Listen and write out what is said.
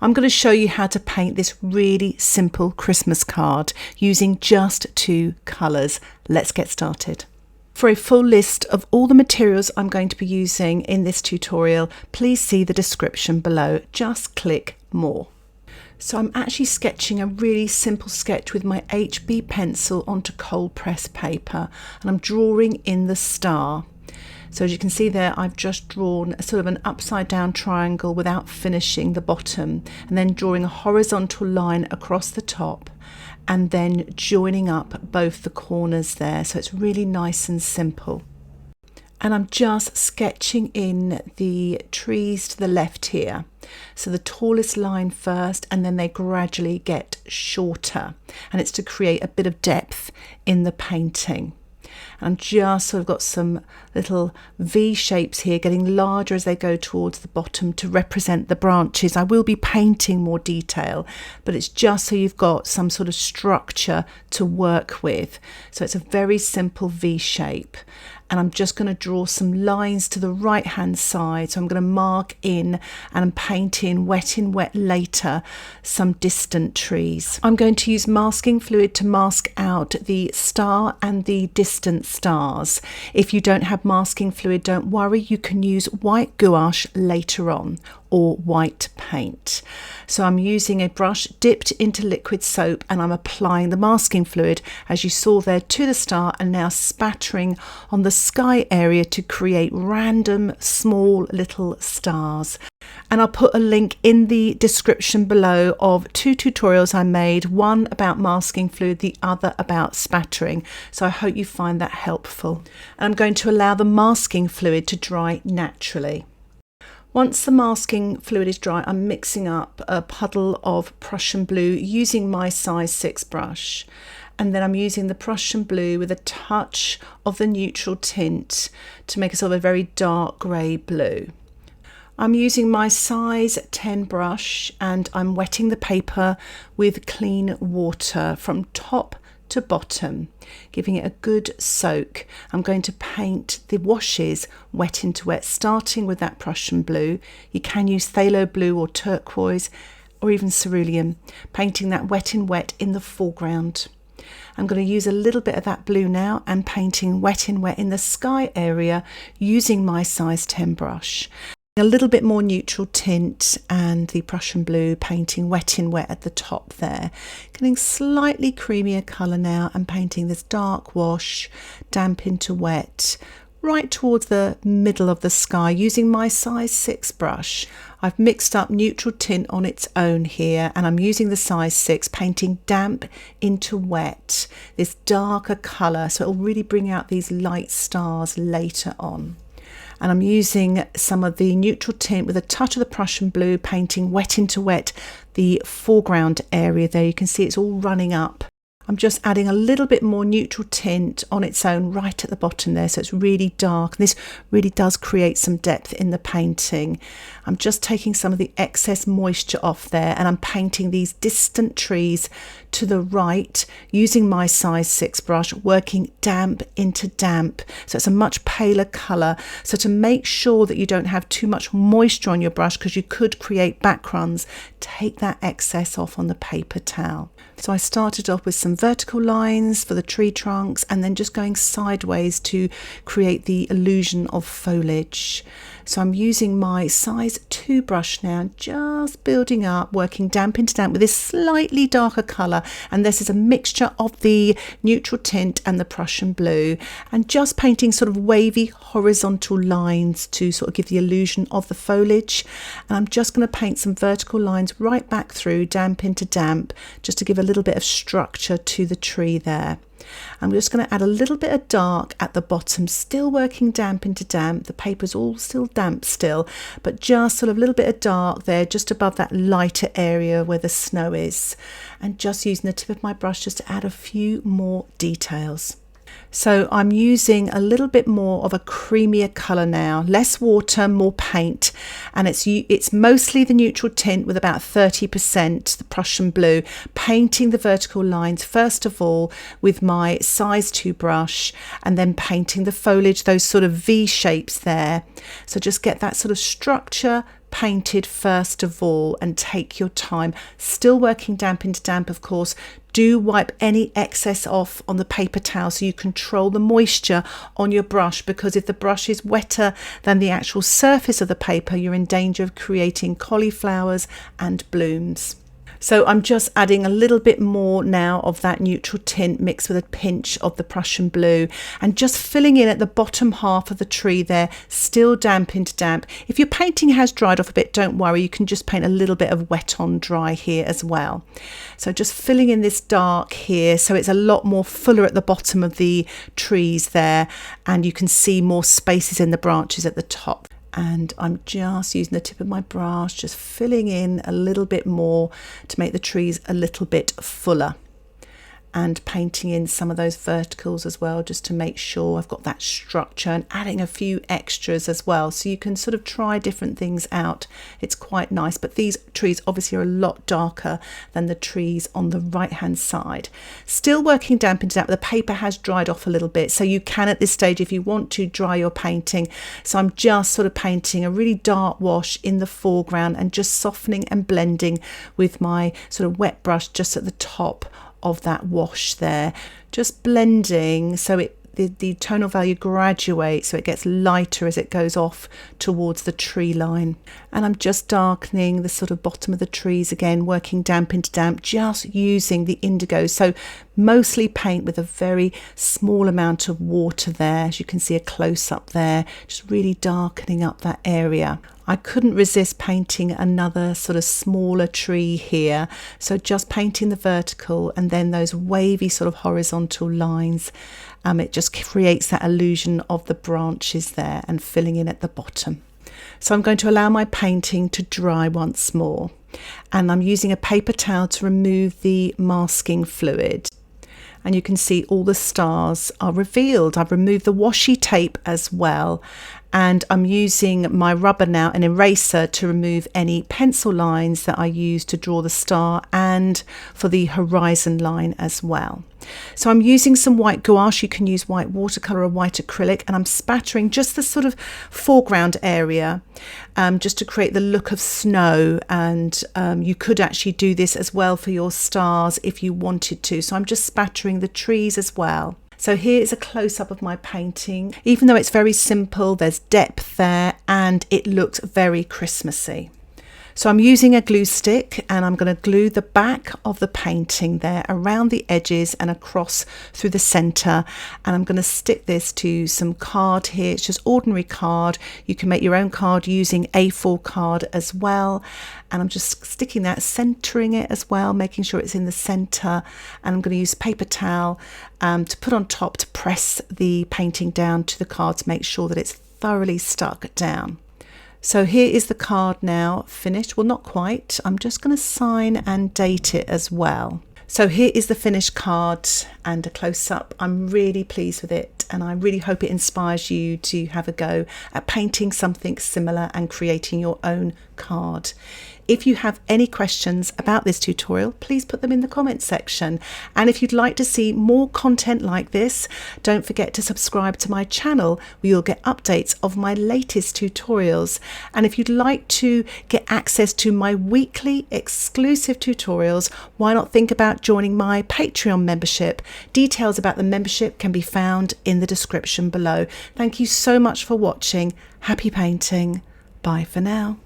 I'm going to show you how to paint this really simple Christmas card using just 2 colours. Let's get started. For a full list of all the materials I'm going to be using in this tutorial, please see the description below. Just click more. So I'm actually sketching a really simple sketch with my HB pencil onto cold press paper, and I'm drawing in the star. So as you can see there, I've just drawn a sort of an upside down triangle without finishing the bottom, and then drawing a horizontal line across the top and then joining up both the corners there. So it's really nice and simple. And I'm just sketching in the trees to the left here. So the tallest line first, and then they gradually get shorter, and it's to create a bit of depth in the painting. And just sort of got some little V shapes here, getting larger as they go towards the bottom to represent the branches. I will be painting more detail, but it's just so you've got some sort of structure to work with. So it's a very simple V shape. And I'm just going to draw some lines to the right hand side. So I'm going to mark in and I'm painting wet in wet later some distant trees. I'm going to use masking fluid to mask out the star and the distant stars. If you don't have masking fluid, don't worry, you can use white gouache later on, or white paint. So I'm using a brush dipped into liquid soap, and I'm applying the masking fluid, as you saw there, to the star, and now spattering on the sky area to create random small little stars. And I'll put a link in the description below of 2 tutorials I made, one about masking fluid, the other about spattering. So I hope you find that helpful. And I'm going to allow the masking fluid to dry naturally. Once the masking fluid is dry, I'm mixing up a puddle of Prussian blue using my size 6 brush. And then I'm using the Prussian blue with a touch of the neutral tint to make a sort of a very dark grey blue. I'm using my size 10 brush, and I'm wetting the paper with clean water from top to bottom, giving it a good soak. I'm going to paint the washes wet into wet, starting with that Prussian blue. You can use phthalo blue or turquoise or even cerulean, painting that wet in wet in the foreground. I'm going to use a little bit of that blue now and painting wet in wet in the sky area using my size 10 brush. A little bit more neutral tint and the Prussian blue, painting wet in wet at the top there. Getting slightly creamier colour now and painting this dark wash, damp into wet, right towards the middle of the sky using my size 6 brush. I've mixed up neutral tint on its own here, and I'm using the size 6, painting damp into wet, this darker colour, so it'll really bring out these light stars later on. And I'm using some of the neutral tint with a touch of the Prussian blue, painting wet into wet the foreground area there. You can see it's all running up. I'm just adding a little bit more neutral tint on its own right at the bottom there, so it's really dark, and this really does create some depth in the painting. I'm just taking some of the excess moisture off there, and I'm painting these distant trees to the right using my size 6 brush, working damp into damp, so it's a much paler colour. So to make sure that you don't have too much moisture on your brush, because you could create backgrounds, take that excess off on the paper towel. So I started off with some vertical lines for the tree trunks, and then just going sideways to create the illusion of foliage. So I'm using my size 2 brush now, just building up, working damp into damp with this slightly darker colour, and this is a mixture of the neutral tint and the Prussian blue, and just painting sort of wavy horizontal lines to sort of give the illusion of the foliage. And I'm just going to paint some vertical lines right back through, damp into damp, just to give a little bit of structure to the tree there. I'm just going to add a little bit of dark at the bottom, still working damp into damp. The paper's all still damp still, but just sort of a little bit of dark there just above that lighter area where the snow is, and just using the tip of my brush just to add a few more details. So I'm using a little bit more of a creamier colour now, less water, more paint, and it's mostly the neutral tint with about 30% the Prussian blue, painting the vertical lines first of all with my size 2 brush, and then painting the foliage, those sort of V shapes there. So just get that sort of structure, painted first of all, and take your time. Still working damp into damp, of course. Do wipe any excess off on the paper towel so you control the moisture on your brush, because if the brush is wetter than the actual surface of the paper, you're in danger of creating cauliflowers and blooms. So I'm just adding a little bit more now of that neutral tint mixed with a pinch of the Prussian blue, and just filling in at the bottom half of the tree there, still damp into damp. If your painting has dried off a bit, don't worry, you can just paint a little bit of wet on dry here as well. So just filling in this dark here, so it's a lot more fuller at the bottom of the trees there, and you can see more spaces in the branches at the top. And I'm just using the tip of my brush, just filling in a little bit more to make the trees a little bit fuller, and painting in some of those verticals as well, just to make sure I've got that structure, and adding a few extras as well, so you can sort of try different things out. It's quite nice, but these trees obviously are a lot darker than the trees on the right hand side. Still working damp into damp. The paper has dried off a little bit, so you can at this stage, if you want to, dry your painting. So I'm just sort of painting a really dark wash in the foreground and just softening and blending with my sort of wet brush just at the top of that wash there, just blending so the tonal value graduates, so it gets lighter as it goes off towards the tree line. And I'm just darkening the sort of bottom of the trees again, working damp into damp, just using the indigo. So mostly paint with a very small amount of water there, as you can see a close up there, just really darkening up that area. I couldn't resist painting another sort of smaller tree here, so just painting the vertical and then those wavy sort of horizontal lines. It just creates that illusion of the branches there, and filling in at the bottom. So I'm going to allow my painting to dry once more, and I'm using a paper towel to remove the masking fluid. And you can see all the stars are revealed. I've removed the washi tape as well, and I'm using my rubber now, an eraser, to remove any pencil lines that I used to draw the star and for the horizon line as well. So I'm using some white gouache. You can use white watercolour or white acrylic, and I'm spattering just the sort of foreground area just to create the look of snow. And you could actually do this as well for your stars if you wanted to. So I'm just spattering the trees as well. So here is a close-up of my painting. Even though it's very simple, there's depth there and it looks very Christmassy. So I'm using a glue stick, and I'm going to glue the back of the painting there around the edges and across through the centre, and I'm going to stick this to some card here. It's just ordinary card. You can make your own card using A4 card as well, and I'm just sticking that, centering it as well, making sure it's in the centre, and I'm going to use paper towel to put on top to press the painting down to the card to make sure that it's thoroughly stuck down. So here is the card now finished. Well, not quite. I'm just going to sign and date it as well. So here is the finished card and a close-up. I'm really pleased with it, and I really hope it inspires you to have a go at painting something similar and creating your own card. If you have any questions about this tutorial, please put them in the comments section. And if you'd like to see more content like this, don't forget to subscribe to my channel where you'll get updates of my latest tutorials. And if you'd like to get access to my weekly exclusive tutorials, why not think about joining my Patreon membership? Details about the membership can be found in the description below. Thank you so much for watching. Happy painting. Bye for now.